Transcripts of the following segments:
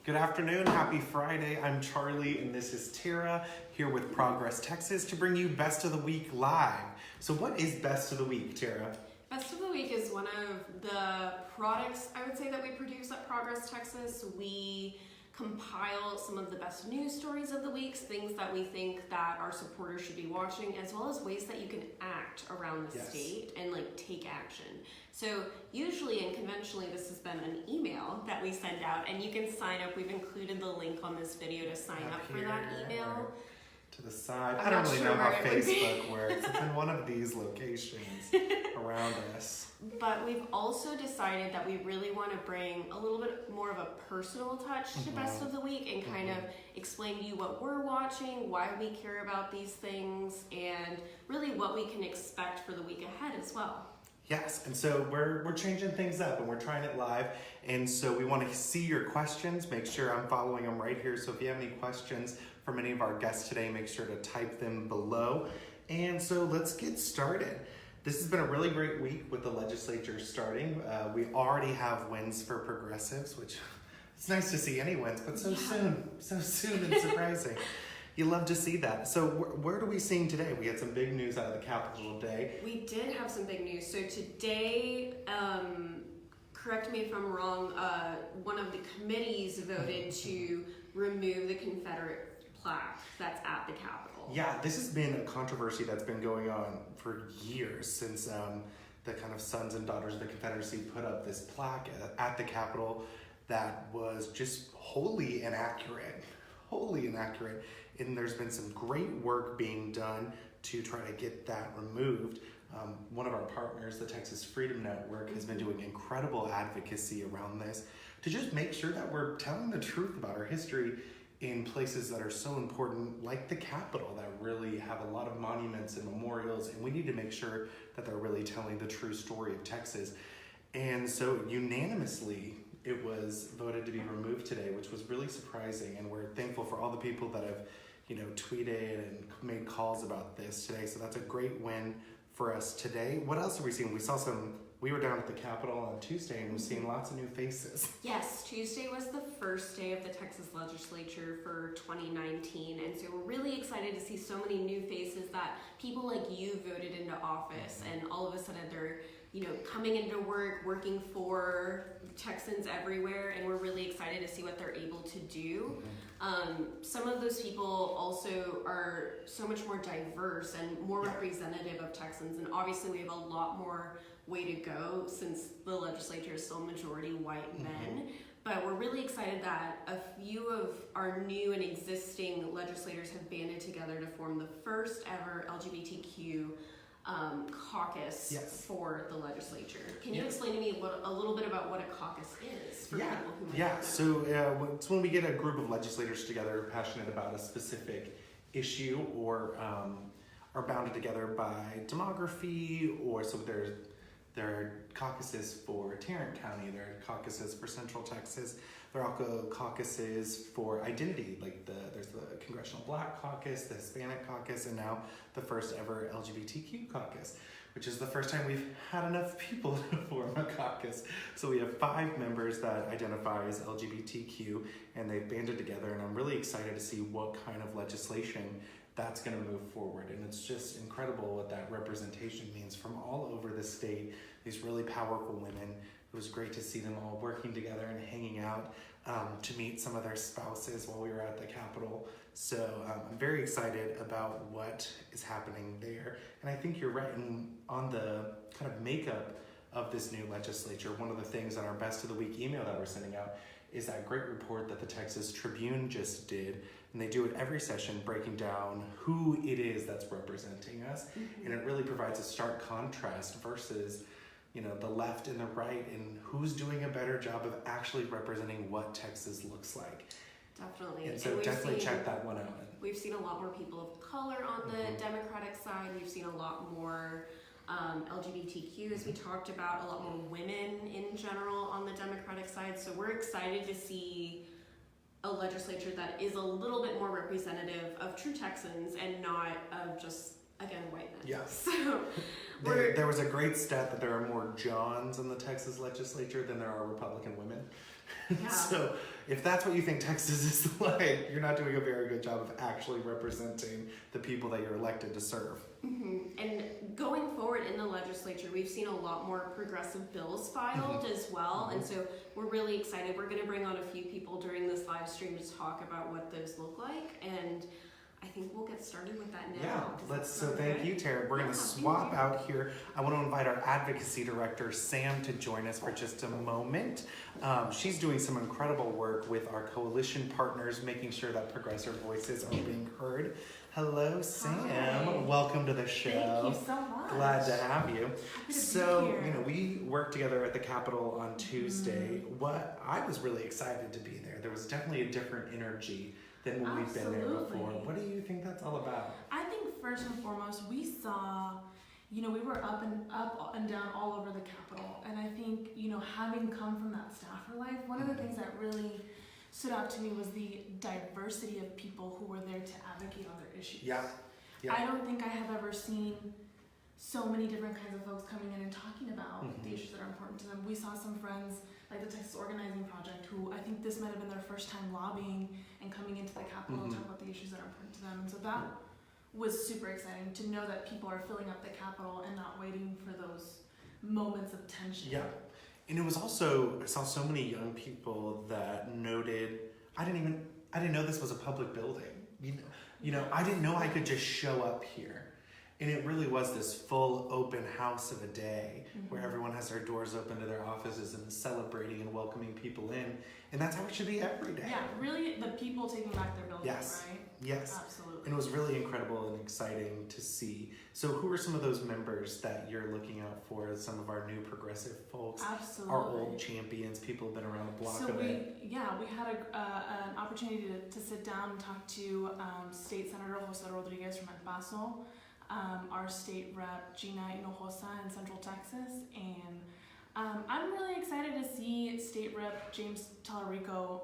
Good afternoon, happy Friday. I'm Charlie and this is Tara here with Progress Texas to bring you Best of the Week live. So what is Best of the Week, Tara? Best of the Week is one of the products I would say that we produce at Progress Texas. We compile some of the best news stories of the week, things that we think that our supporters should be watching, as well as ways that you can act around the state and take action. So usually and conventionally this has been an email that we send out and you can sign up. We've included the link on this video to sign up for that email. To the side. I don't really know how Facebook works. It's in one of these locations around us. But we've also decided that we really want to bring a little bit more of a personal touch to Best of the Week and kind of explain to you what we're watching, why we care about these things, and really what we can expect for the week ahead as well. Yes, and so we're changing things up and we're trying it live, and so we want to see your questions. Make sure I'm following them right here, so if you have any questions from any of our guests today, make sure to type them below. And so let's get started. This has been a really great week with the legislature starting. We already have wins for progressives, which it's nice to see any wins, but so soon and surprising. You love to see that. So where are we seeing today? We had some big news out of the Capitol today. We did have some big news. So today, correct me if I'm wrong, one of the committees voted to remove the Confederate plaque that's at the Capitol. Yeah, this has been a controversy that's been going on for years since the kind of sons and daughters of the Confederacy put up this plaque at the Capitol that was just wholly inaccurate. And there's been some great work being done to try to get that removed. One of our partners, the Texas Freedom Network, has been doing incredible advocacy around this to just make sure that we're telling the truth about our history in places that are so important, like the Capitol, that really have a lot of monuments and memorials, and we need to make sure that they're really telling the true story of Texas. And so unanimously, it was voted to be removed today, which was really surprising, and we're thankful for all the people that have, tweeted and made calls about this today. So that's a great win for us today. What else are we seeing? We were down at the Capitol on Tuesday and we're seeing lots of new faces. Yes, Tuesday was the first day of the Texas Legislature for 2019, and so we're really excited to see so many new faces that people like you voted into office, and all of a sudden they're coming into work, working for Texans everywhere, and we're really excited to see what they're able to do. Some of those people also are so much more diverse and more representative of Texans, and obviously we have a lot more way to go since the legislature is still majority white men. But we're really excited that a few of our new and existing legislators have banded together to form the first ever LGBTQ caucus for the legislature. Can you explain to me a little bit about what a caucus is for people who might not know? So it's when we get a group of legislators together passionate about a specific issue or are bounded together by demography, or so there are caucuses for Tarrant County, there are caucuses for Central Texas, there are also caucuses for identity, there's the Congressional Black Caucus, the Hispanic Caucus, and now the first ever LGBTQ caucus, which is the first time we've had enough people to form a caucus. So we have 5 members that identify as LGBTQ, and they've banded together, and I'm really excited to see what kind of legislation that's going to move forward. And it's just incredible what that representation means from all over the state, these really powerful women. It was great to see them all working together and hanging out to meet some of their spouses while we were at the Capitol. So I'm very excited about what is happening there. And I think you're right on the kind of makeup of this new legislature. One of the things on our Best of the Week email that we're sending out is that great report that the Texas Tribune just did. And they do it every session, breaking down who it is that's representing us. And it really provides a stark contrast versus the left and the right, and who's doing a better job of actually representing what Texas looks like. Definitely. And so definitely check that one out. We've seen a lot more people of color on the Democratic side. We've seen a lot more LGBTQ, as we talked about, a lot more women in general on the Democratic side. So we're excited to see a legislature that is a little bit more representative of true Texans and not of just, again, white men. Yes. So there was a great stat that there are more Johns in the Texas legislature than there are Republican women. Yeah. So if that's what you think Texas is like, you're not doing a very good job of actually representing the people that you're elected to serve. And going forward in the legislature, we've seen a lot more progressive bills filed as well. And so we're really excited. We're going to bring on a few people during this live stream to talk about what those look like. And I think we'll get started with that now. Yeah, so thank you, Tara. We're going to swap out here. I want to invite our advocacy director, Sam, to join us for just a moment. She's doing some incredible work with our coalition partners, making sure that progressive voices are being heard. Hello, Sam. Hi. Welcome to the show. Thank you so much. Glad to have you. Happy to So, be here. we worked together at the Capitol on Tuesday. What I was really excited to be there. There was definitely a different energy than when we've been there before. Absolutely. What do you think that's all about? I think first and foremost, we saw, we were up and down all over the Capitol. And I think, having come from that staffer life, one of the things that really stood out to me was the diversity of people who were there to advocate on their issues. Yeah. I don't think I have ever seen so many different kinds of folks coming in and talking about the issues that are important to them. We saw some friends like the Texas Organizing Project who I think this might have been their first time lobbying and coming into the Capitol and talking about the issues that are important to them. And so that was super exciting to know that people are filling up the Capitol and not waiting for those moments of tension. Yeah. And it was also, I saw so many young people that noted, I didn't know this was a public building. I didn't know I could just show up here. And it really was this full open house of a day where everyone has their doors open to their offices and celebrating and welcoming people in. And that's how it should be every day. Yeah, really the people taking back their buildings, Yes. right? Yes. Absolutely. And it was really incredible and exciting to see. So who are some of those members that you're looking out for as some of our new progressive folks? Absolutely. Our old champions, people who've been around the block So a bit. we had an opportunity to sit down and talk to State Senator Jose Rodriguez from El Paso, our state rep Gina Hinojosa in Central Texas, and I'm really excited to see State Rep James Tallarico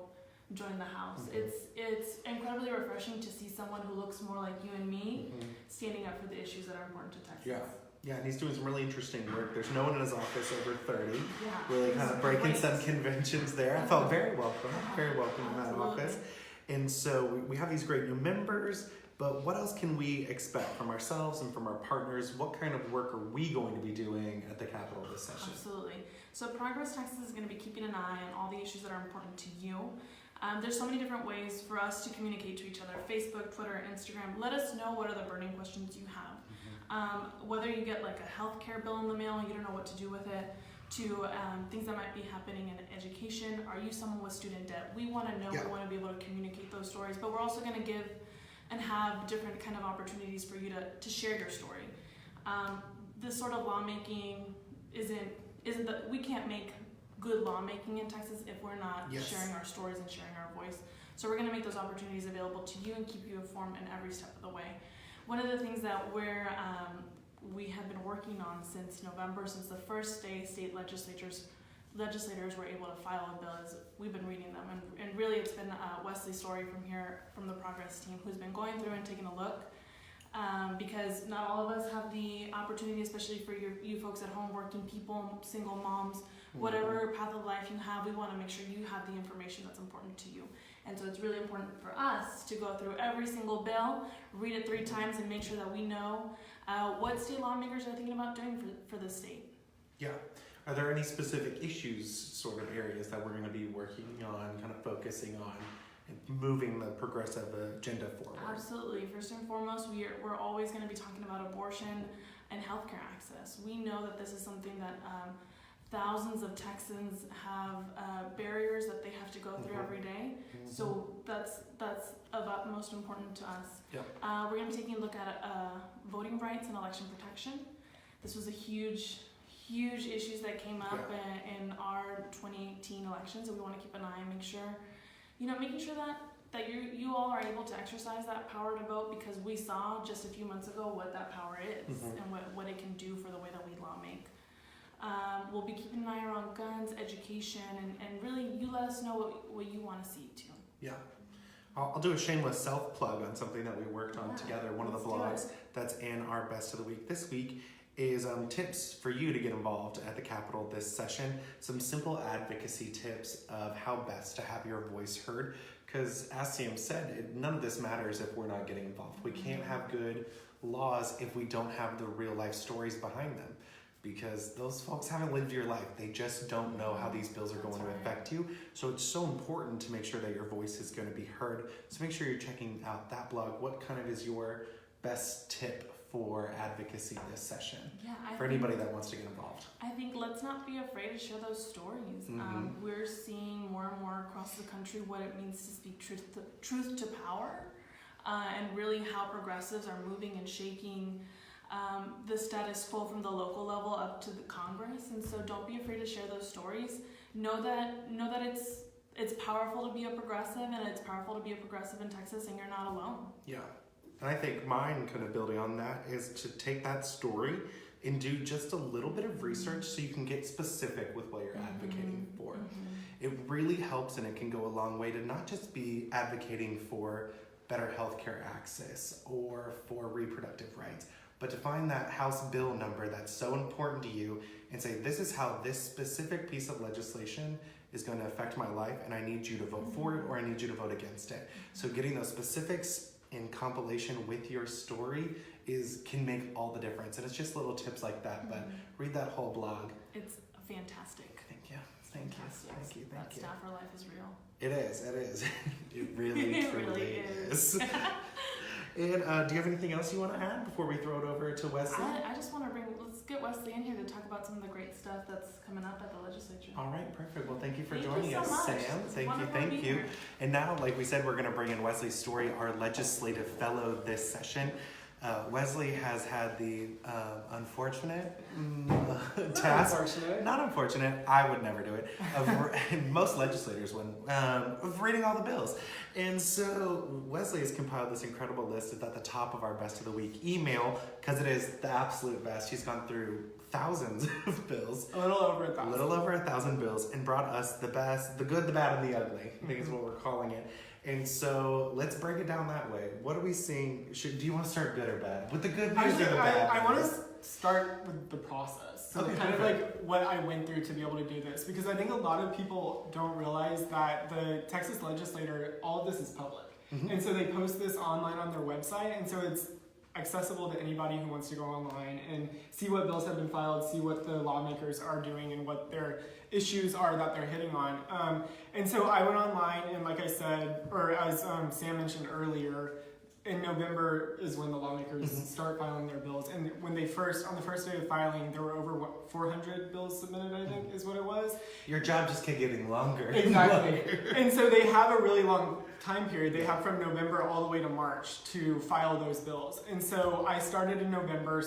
join the House. It's incredibly refreshing to see someone who looks more like you and me standing up for the issues that are important to Texas. Yeah, and he's doing some really interesting work. There's no one in his office over 30. Yeah, Really kind of breaking great. some conventions there. I felt very welcome in that Absolutely. office. And so we have these great new members, but what else can we expect from ourselves and from our partners? What kind of work are we going to be doing at the Capitol this session? Absolutely. So Progress Texas is going to be keeping an eye on all the issues that are important to you. There's so many different ways for us to communicate to each other: Facebook, Twitter, Instagram. Let us know what are the burning questions you have. Whether you get like a healthcare bill in the mail and you don't know what to do with it, to things that might be happening in education. Are you someone with student debt? We want to know. Yeah. We want to be able to communicate those stories, but we're also going to give and have different kind of opportunities for you to share your story. This sort of lawmaking isn't that we can't make good lawmaking in Texas if we're not Yes. sharing our stories and sharing our voice. So we're going to make those opportunities available to you and keep you informed in every step of the way. One of the things that we have been working on since November, since the first day state legislators were able to file a bill, is we've been reading them, and really it's been Wesley Story from the Progress team who's been going through and taking a look, because not all of us have the opportunity, especially for you folks at home, working people, single moms, whatever path of life you have. We want to make sure you have the information that's important to you. And so it's really important for us to go through every single bill, read it 3 times, and make sure that we know what state lawmakers are thinking about doing for the state. Yeah. Are there any specific issues, sort of areas that we're going to be working on, kind of focusing on, and moving the progressive agenda forward? Absolutely. First and foremost, we're always going to be talking about abortion and healthcare access. We know that this is something that thousands of Texans have barriers that they have to go through every day. So that's of utmost importance to us. Yep. We're going to be taking a look at voting rights and election protection. This was a huge issues that came up in our 2018 elections, and we want to keep an eye and make sure, making sure that you all are able to exercise that power to vote, because we saw just a few months ago what that power is and what it can do for the way that we law make. We'll be keeping an eye around guns, education, and really you let us know what you want to see too. Yeah. I'll do a shameless self-plug on something that we worked on together. One of the blogs that's in our Best of the Week this week is tips for you to get involved at the Capitol this session. Some simple advocacy tips of how best to have your voice heard. Because as Sam said, none of this matters if we're not getting involved. We can't have good laws if we don't have the real life stories behind them. Because those folks haven't lived your life. They just don't know how these bills are going to affect you. So it's so important to make sure that your voice is going to be heard. So make sure you're checking out that blog. What kind of is your best tip for advocacy this session? Yeah, for anybody that wants to get involved. I think let's not be afraid to share those stories. We're seeing more and more across the country what it means to speak truth to power, and really how progressives are moving and shaking the status quo from the local level up to the Congress. And so don't be afraid to share those stories. Know that it's powerful to be a progressive, and it's powerful to be a progressive in Texas, and you're not alone. Yeah. And I think mine, kind of building on that, is to take that story and do just a little bit of research so you can get specific with what you're advocating for. It really helps, and it can go a long way to not just be advocating for better healthcare access or for reproductive rights, but to find that House bill number that's so important to you and say, this is how this specific piece of legislation is going to affect my life, and I need you to vote for it or I need you to vote against it. So getting those specifics in compilation with your story can make all the difference. And it's just little tips like that, but read that whole blog. It's fantastic. Thank you. Thank you. That staffer life is real. It is. It really, truly is. And do you have anything else you want to add before we throw it over to Wesley? I just want to let's get Wesley in here to talk about some of the great stuff that's coming up at the legislature. All right, perfect. Well, thank you for Thank joining you so us, much. Sam. It's Thank wonderful to be you. here. And now, like we said, we're going to bring in Wesley Story, our legislative fellow this session. Wesley has had the unfortunate task, not unfortunate, I would never do it, and most legislators wouldn't, of reading all the bills. And so Wesley has compiled this incredible list. It's at the top of our Best of the Week email, because it is the absolute best. He's gone through thousands of bills. A little over 1,000 bills, and brought us the best, the good, the bad, and the ugly, I think is what we're calling it. And so let's break it down that way. What are we seeing? Do you want to start good or bad? With the good news or the bad I want news? to start with the process. So Okay, kind of perfect. like what I went through to be able to do this. Because I think a lot of people don't realize that the Texas legislature, all of this is public. And so they post this online on their website. And so it's accessible to anybody who wants to go online and see what bills have been filed, see what the lawmakers are doing and what their issues are that they're hitting on. And so I went online, and like I said, or as Sam mentioned earlier, in November is when the lawmakers start filing their bills. And when on the first day of filing, there were over 400 bills submitted, I think is what it was. Your job just kept getting longer. Exactly. And so they have a really long time period. They have from November all the way to March to file those bills. And so I started in November,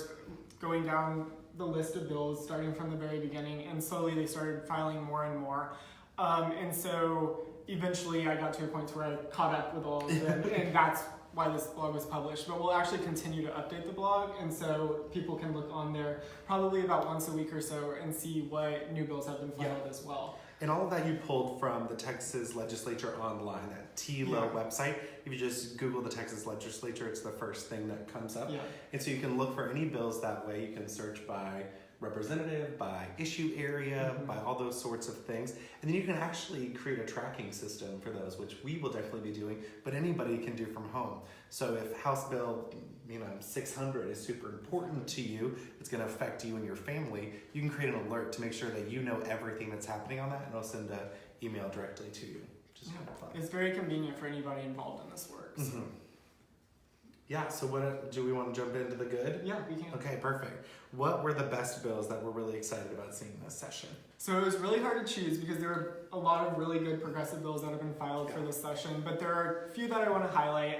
going down the list of bills, starting from the very beginning, and slowly they started filing more and more. And so eventually I got to a point where I caught up with all of them, and that's why this blog was published. But we'll actually continue to update the blog, and so people can look on there probably about once a week or so and see what new bills have been filed as well. And all of that you pulled from the Texas Legislature online, that TLO website. If you just Google the Texas Legislature, it's the first thing that comes up. Yeah. And so you can look for any bills that way. You can search by representative, by issue area, by all those sorts of things. And then you can actually create a tracking system for those, which we will definitely be doing, but anybody can do from home. So if House Bill 600 is super important to you, it's going to affect you and your family, you can create an alert to make sure that you know everything that's happening on that, and it'll send an email directly to you, which is kind of fun. It's very convenient for anybody involved in this work. So. Yeah, so what do we want to jump into the good? Yeah, we can. Okay, perfect. What were the best bills that we're really excited about seeing this session? So it was really hard to choose because there are a lot of really good progressive bills that have been filed for this session, but there are a few that I want to highlight.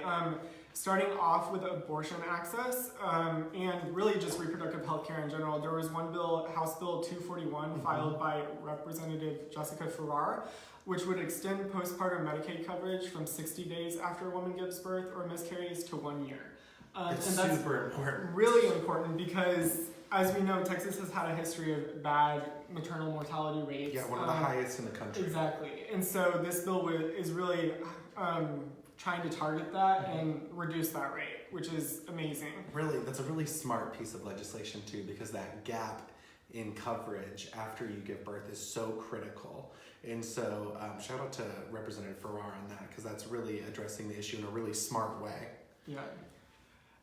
Starting off with abortion access and really just reproductive health care in general. There was one bill, House Bill 241, filed by Representative Jessica Farrar, which would extend postpartum Medicaid coverage from 60 days after a woman gives birth or miscarries to 1 year. It's and that's super important. really important because, as we know, Texas has had a history of bad maternal mortality rates. Yeah, one of the highest in the country. Exactly. And so this bill is really trying to target that and reduce that rate, which is amazing. Really, that's a really smart piece of legislation too, because that gap in coverage after you give birth is so critical. And so shout out to Representative Farrar on that, because that's really addressing the issue in a really smart way. Yeah.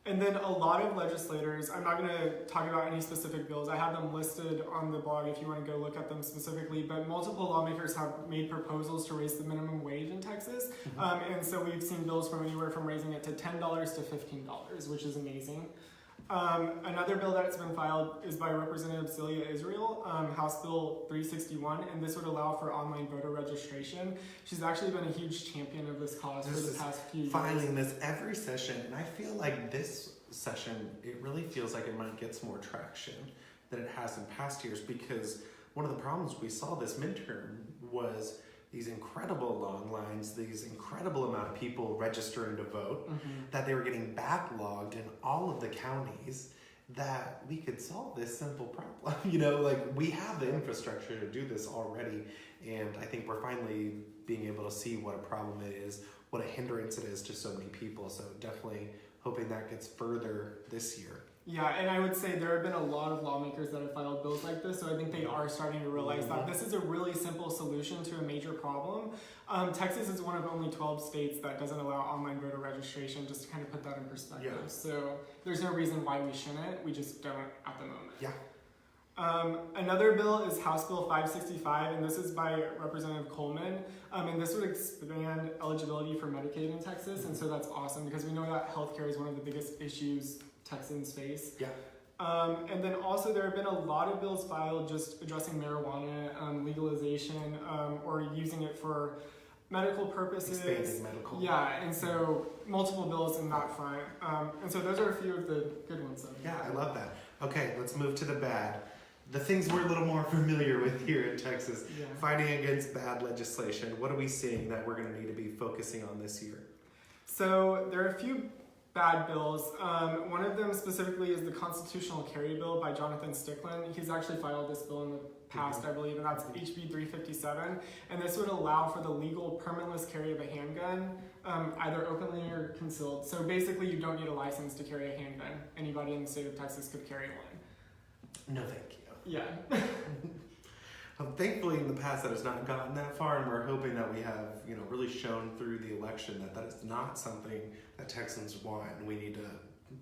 And then a lot of legislators, I'm not going to talk about any specific bills. I have them listed on the blog if you want to go look at them specifically, but multiple lawmakers have made proposals to raise the minimum wage in Texas. And so we've seen bills from anywhere from raising it to $10 to $15, which is amazing. Another bill that's been filed is by Representative Celia Israel, House Bill 361, and this would allow for online voter registration. She's actually been a huge champion of this cause for the past few years. Filing this every session, and I feel like this session, it really feels like it might get some more traction than it has in past years, because one of the problems we saw this midterm was these incredible long lines, these incredible amount of people registering to vote, that they were getting backlogged in all of the counties, that we could solve this simple problem. You know, like, we have the infrastructure to do this already, and I think we're finally being able to see what a problem it is, what a hindrance it is to so many people. So definitely hoping that gets further this year. Yeah, and I would say there have been a lot of lawmakers that have filed bills like this, so I think they are starting to realize that this is a really simple solution to a major problem. Texas is one of only 12 states that doesn't allow online voter registration, just to kind of put that in perspective. Yeah. So there's no reason why we shouldn't, we just don't at the moment. Yeah. Another bill is House Bill 565, and this is by Representative Coleman, and this would expand eligibility for Medicaid in Texas, and so that's awesome because we know that healthcare is one of the biggest issues Texans face. Yeah. And then also there have been a lot of bills filed just addressing marijuana legalization or using it for medical purposes. Expanding medical. Yeah, and so multiple bills in that front. And so those are a few of the good ones. Yeah, I love that. Okay, let's move to the bad. The things we're a little more familiar with here in Texas. Yeah. Fighting against bad legislation. What are we seeing that we're going to need to be focusing on this year? So there are a few bad bills. One of them specifically is the constitutional carry bill by Jonathan Stickland. He's actually filed this bill in the past, I believe, and that's HB 357. And this would allow for the legal permitless carry of a handgun, either openly or concealed. So basically, you don't need a license to carry a handgun. Anybody in the state of Texas could carry one. No, thank you. Yeah. Thankfully, in the past, that has not gotten that far, and we're hoping that we have, really shown through the election that that is not something that Texans want, and we need to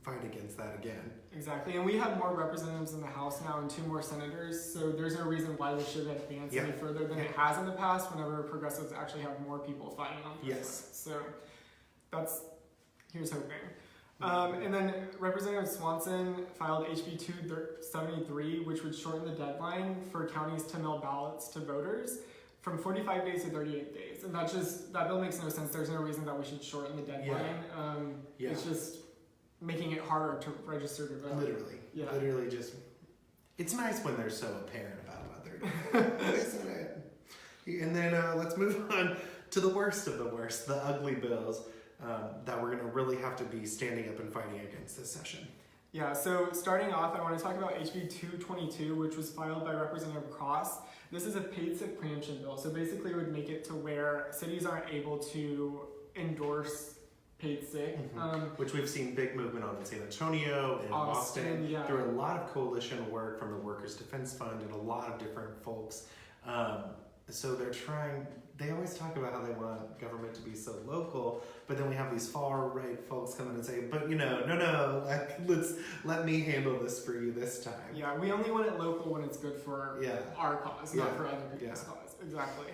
fight against that again. Exactly, and we have more representatives in the House now and 2 more senators, so there's no reason why this should advance any further than it has in the past whenever progressives actually have more people fighting on this. Yes. So here's hoping. And then Representative Swanson filed HB 273, which would shorten the deadline for counties to mail ballots to voters from 45 days to 38 days. And that bill makes no sense. There's no reason that we should shorten the deadline. It's just making it harder to register to vote. Literally just, it's nice when they're so apparent about what they're doing, isn't it? And then let's move on to the worst of the worst, the ugly bills. That we're going to really have to be standing up and fighting against this session. Yeah, so starting off, I want to talk about HB 222, which was filed by Representative Cross. This is a paid sick preemption bill. So basically it would make it to where cities aren't able to endorse paid sick. Which we've seen big movement on in San Antonio and Austin. Yeah. Through a lot of coalition work from the Workers' Defense Fund and a lot of different folks. So they always talk about how they want government to be so local, but then we have these far right folks come in and say, but no, let me handle this for you this time. Yeah, we only want it local when it's good for our cause, not for other people's cause. Exactly.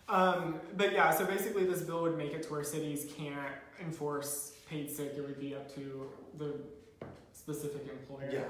But yeah, so basically this bill would make it to where cities can't enforce paid sick. It would be up to the specific employer. Yeah.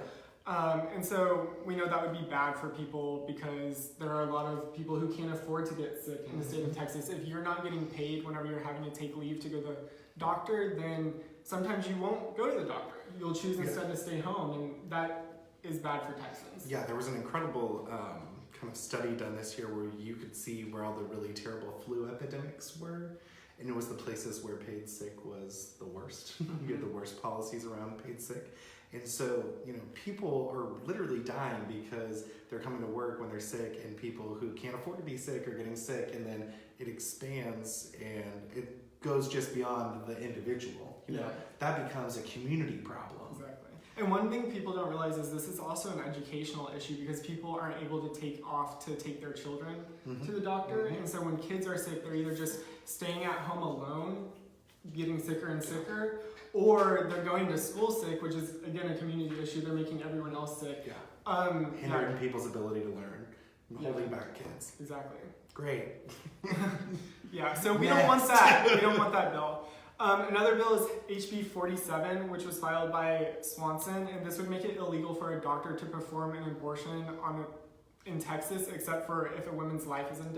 And so we know that would be bad for people because there are a lot of people who can't afford to get sick in the state of Texas. If you're not getting paid whenever you're having to take leave to go to the doctor, then sometimes you won't go to the doctor. You'll choose instead to stay home, and that is bad for Texans. Yeah, there was an incredible kind of study done this year where you could see where all the really terrible flu epidemics were, and it was the places where paid sick was the worst. You had the worst policies around paid sick. And so, people are literally dying because they're coming to work when they're sick, and people who can't afford to be sick are getting sick, and then it expands, and goes just beyond the individual. You know, that becomes a community problem. Exactly. And one thing people don't realize is this is also an educational issue because people aren't able to take off to take their children to the doctor. And so when kids are sick, they're either just staying at home alone, getting sicker and sicker, or they're going to school sick, which is, again, a community issue. They're making everyone else sick. Yeah. Hindering people's ability to learn, holding back kids. Exactly. Great. Yeah, so we don't want that. We don't want that bill. Another bill is HB 47, which was filed by Swanson, and this would make it illegal for a doctor to perform an abortion in Texas, except for if a woman's life is in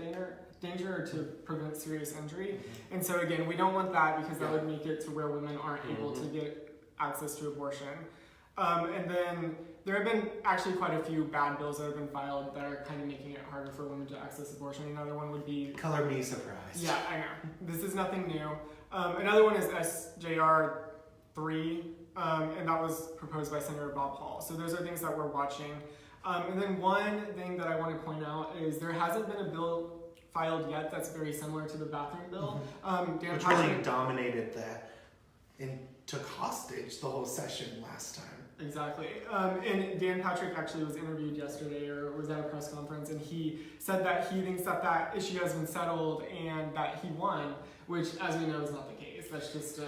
danger or to prevent serious injury. And so again, we don't want that because that would make it to where women aren't able to get access to abortion. And then there have been actually quite a few bad bills that have been filed that are kind of making it harder for women to access abortion. Another one would be... Color me surprised. Yeah, I know. This is nothing new. Another one is SJR 3, and that was proposed by Senator Bob Hall. So those are things that we're watching. And then one thing that I want to point out is there hasn't been a bill filed yet that's very similar to the bathroom bill. Which really dominated that and took hostage the whole session last time. Exactly. And Dan Patrick actually was interviewed yesterday or was at a press conference, and he said that he thinks that that issue has been settled and that he won, which, as we know, is not the case. That's just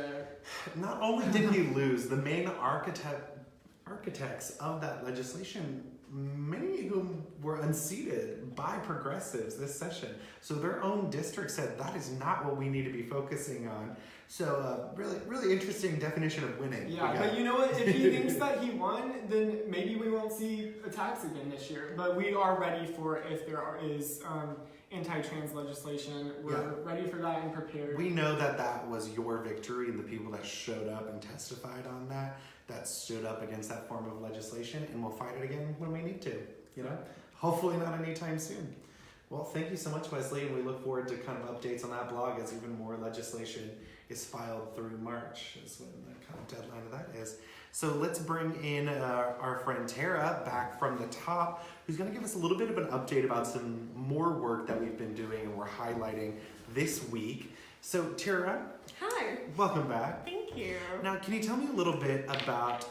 Not only did he lose, the main architects of that legislation, many of whom were unseated by progressives this session. So their own district said that is not what we need to be focusing on. So really interesting definition of winning. Yeah, but you know what? If he thinks that he won, then maybe we won't see attacks again this year. But we are ready for if there is anti-trans legislation. We're ready for that and prepared. We know that that was your victory, and the people that showed up and testified on that stood up against that form of legislation, and we'll fight it again when we need to. You know, hopefully not anytime soon. Well, thank you so much, Wesley, and we look forward to kind of updates on that blog as even more legislation is filed through March, is when the kind of deadline of that is. So let's bring in our friend Tara back from the top, who's going to give us a little bit of an update about some more work that we've been doing and we're highlighting this week. So Tara, Hi. welcome back. Thank you. Now, can you tell me a little bit about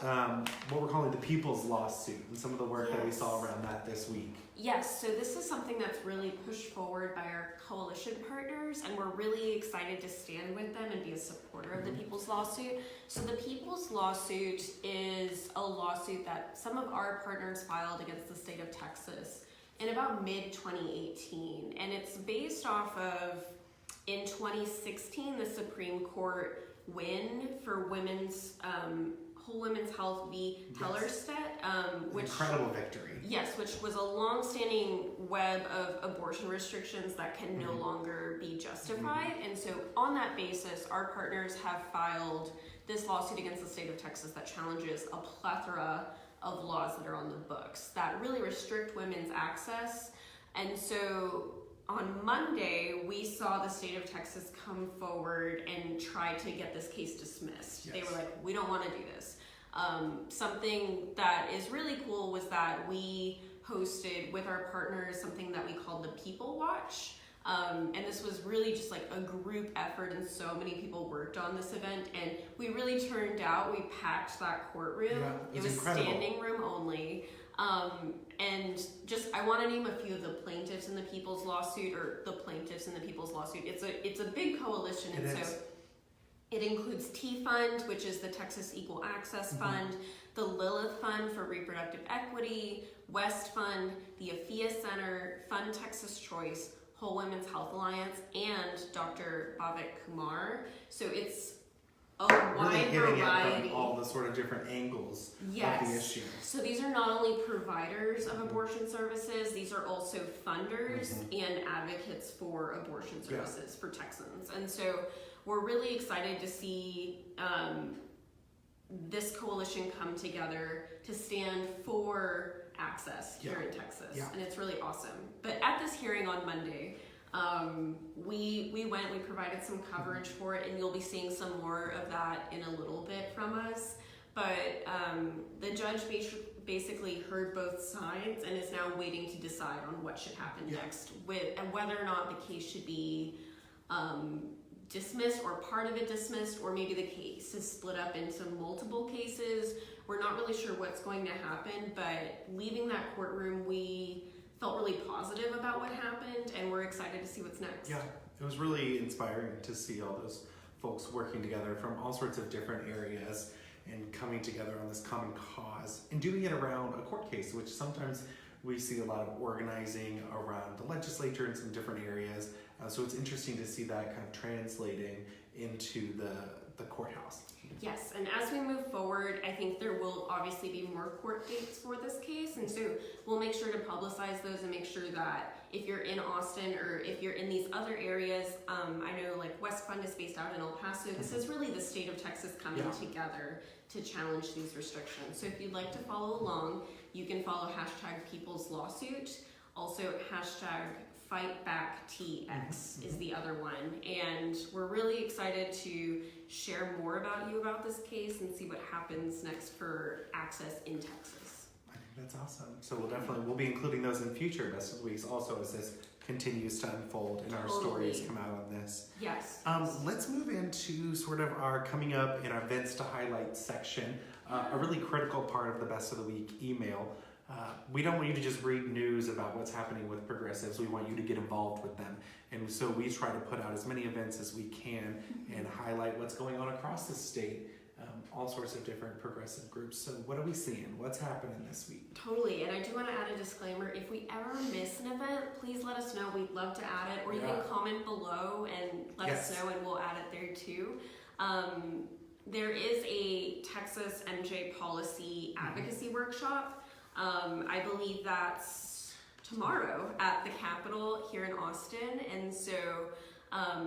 what we're calling the People's Lawsuit and some of the work that we saw around that this week? Yes, so this is something that's really pushed forward by our coalition partners, and we're really excited to stand with them and be a supporter of the People's Lawsuit. So the People's Lawsuit is a lawsuit that some of our partners filed against the state of Texas in about mid-2018, and it's based off of, in 2016, the Supreme Court win for Whole Women's Health v. Hellerstedt, which incredible victory. Yes, which was a long-standing web of abortion restrictions that can no longer be justified. And so on that basis, our partners have filed this lawsuit against the state of Texas that challenges a plethora of laws that are on the books that really restrict women's access. And so on Monday, we saw the state of Texas come forward and try to get this case dismissed. Yes. They were like, we don't want to do this. Something that is really cool was that we hosted with our partners something that we called the People Watch. And this was really just like a group effort, and so many people worked on this event, and we really turned out, we packed that courtroom. Yeah, it was incredible. Standing room only. And just, I want to name a few of the plaintiffs in the People's Lawsuit, or the plaintiffs in the People's Lawsuit. It's a big coalition, and so it includes T-Fund, which is the Texas Equal Access Fund, the Lilith Fund for Reproductive Equity, West Fund, the AFIA Center, Fund Texas Choice, Whole Women's Health Alliance, and Dr. Bhavik Kumar. So it's a wide variety. From all the sort of different angles of the issue. So these are not only providers of abortion services, these are also funders and advocates for abortion services for Texans. And so we're really excited to see this coalition come together to stand for access here in Texas. And it's really awesome. But at this hearing on Monday, we provided some coverage for it, and you'll be seeing some more of that in a little bit from us. But the judge basically heard both sides and is now waiting to decide on what should happen next, and whether or not the case should be dismissed or part of it dismissed, or maybe the case is split up into multiple cases. We're not really sure what's going to happen, but leaving that courtroom, we felt really positive about what happened, and we're excited to see what's next. Yeah, it was really inspiring to see all those folks working together from all sorts of different areas and coming together on this common cause and doing it around a court case, which sometimes we see a lot of organizing around the legislature in some different areas. So it's interesting to see that kind of translating into the courthouse. Yes, and as we move forward, I think there will obviously be more court dates for this case, and so we'll make sure to publicize those and make sure that if you're in Austin or if you're in these other areas, I know like West Fund is based out in El Paso. This is really the state of Texas coming together to challenge these restrictions. So if you'd like to follow along, you can follow hashtag People's Lawsuit, also hashtag FightBackTX is the other one, and we're really excited to share more about this case and see what happens next for access in Texas. I think that's awesome. So we'll be including those in future Best of the Weeks also as this continues to unfold and our stories come out on this. Yes. Let's move into sort of our coming up in our events to highlight section, a really critical part of the Best of the Week email. We don't want you to just read news about what's happening with progressives. We want you to get involved with them. And so we try to put out as many events as we can and highlight what's going on across the state, all sorts of different progressive groups. So what are we seeing? What's happening this week? Totally, and I do want to add a disclaimer. If we ever miss an event, please let us know. We'd love to add it, or you can comment below and let us know, and we'll add it there too. There is a Texas MJ policy advocacy workshop. I believe that's tomorrow at the Capitol here in Austin, and so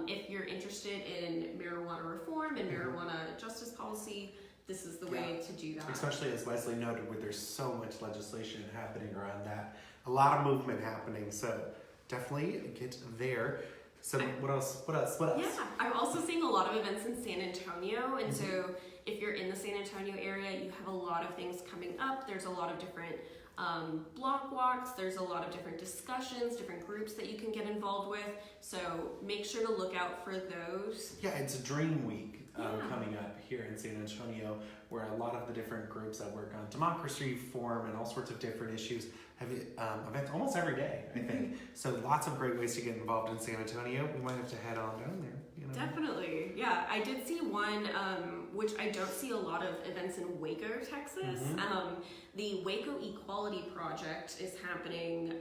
if you're interested in marijuana reform and marijuana justice policy, this is the way to do that. Especially as Leslie noted, where there's so much legislation happening around that, a lot of movement happening, so definitely get there. So what else? Yeah, I'm also seeing a lot of events in San Antonio, and so if you're in the San Antonio area, you have a lot of things coming up. There's a lot of different block walks, there's a lot of different discussions, different groups that you can get involved with, so make sure to look out for those. Yeah, it's a Dream Week coming up here in San Antonio, where a lot of the different groups that work on democracy reform and all sorts of different issues have events almost every day, I think. So lots of great ways to get involved in San Antonio. We might have to head on down there. You know? Definitely, yeah. I did see one, which I don't see a lot of events in Waco, Texas. The Waco Equality Project is happening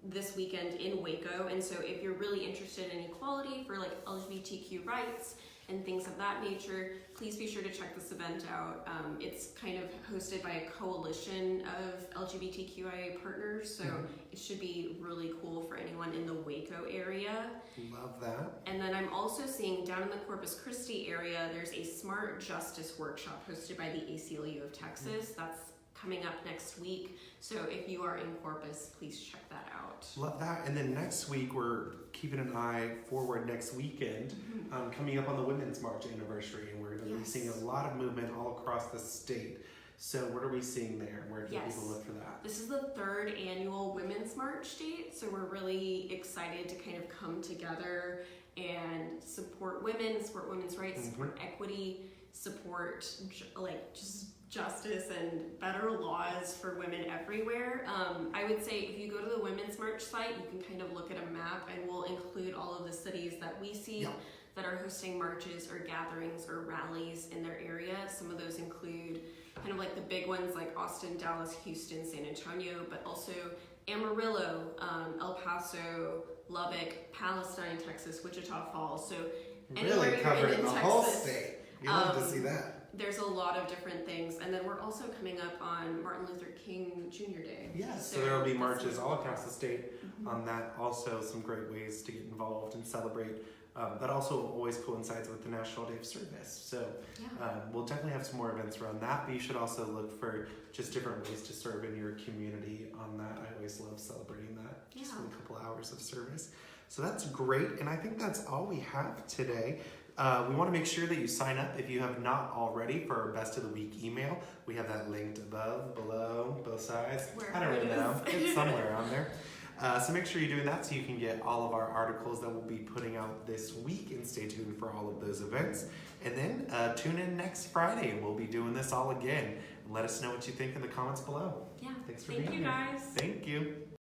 this weekend in Waco, and so if you're really interested in equality for like LGBTQ rights and things of that nature, please be sure to check this event out. It's kind of hosted by a coalition of LGBTQIA partners, so it should be really cool for anyone in the Waco area. Love that. And then I'm also seeing down in the Corpus Christi area, there's a Smart Justice Workshop hosted by the ACLU of Texas. That's coming up next week. So if you are in Corpus, please check that out. Love that. And then next week, we're keeping an eye forward next weekend, coming up on the Women's March anniversary. And we're going to be seeing a lot of movement all across the state. So what are we seeing there? Where do people look for that? This is the 3rd annual Women's March date. So we're really excited to kind of come together and support women, support women's rights, support equity, support just justice and better laws for women everywhere. I would say if you go to the Women's March site, you can kind of look at a map, and we'll include all of the cities that we see that are hosting marches or gatherings or rallies in their area. Some of those include kind of like the big ones like Austin, Dallas, Houston, San Antonio, but also Amarillo, El Paso, Lubbock, Palestine, Texas, Wichita Falls. So really covering the whole state. You love to see that. There's a lot of different things, and then we're also coming up on Martin Luther King Jr. Day. Yes, so there will be marches all across the state on that. Also, some great ways to get involved and celebrate. That also always coincides with the National Day of Service. So we'll definitely have some more events around that, but you should also look for just different ways to serve in your community on that. I always love celebrating that, just in a couple hours of service. So that's great, and I think that's all we have today. We want to make sure that you sign up if you have not already for our Best of the Week email. We have that linked above, below, both sides. Where I don't really know. It's somewhere on there. So make sure you're doing that so you can get all of our articles that we'll be putting out this week, and stay tuned for all of those events. And then tune in next Friday. We'll be doing this all again. Let us know what you think in the comments below. Yeah. Thanks for Thank being you here. guys. Thank you.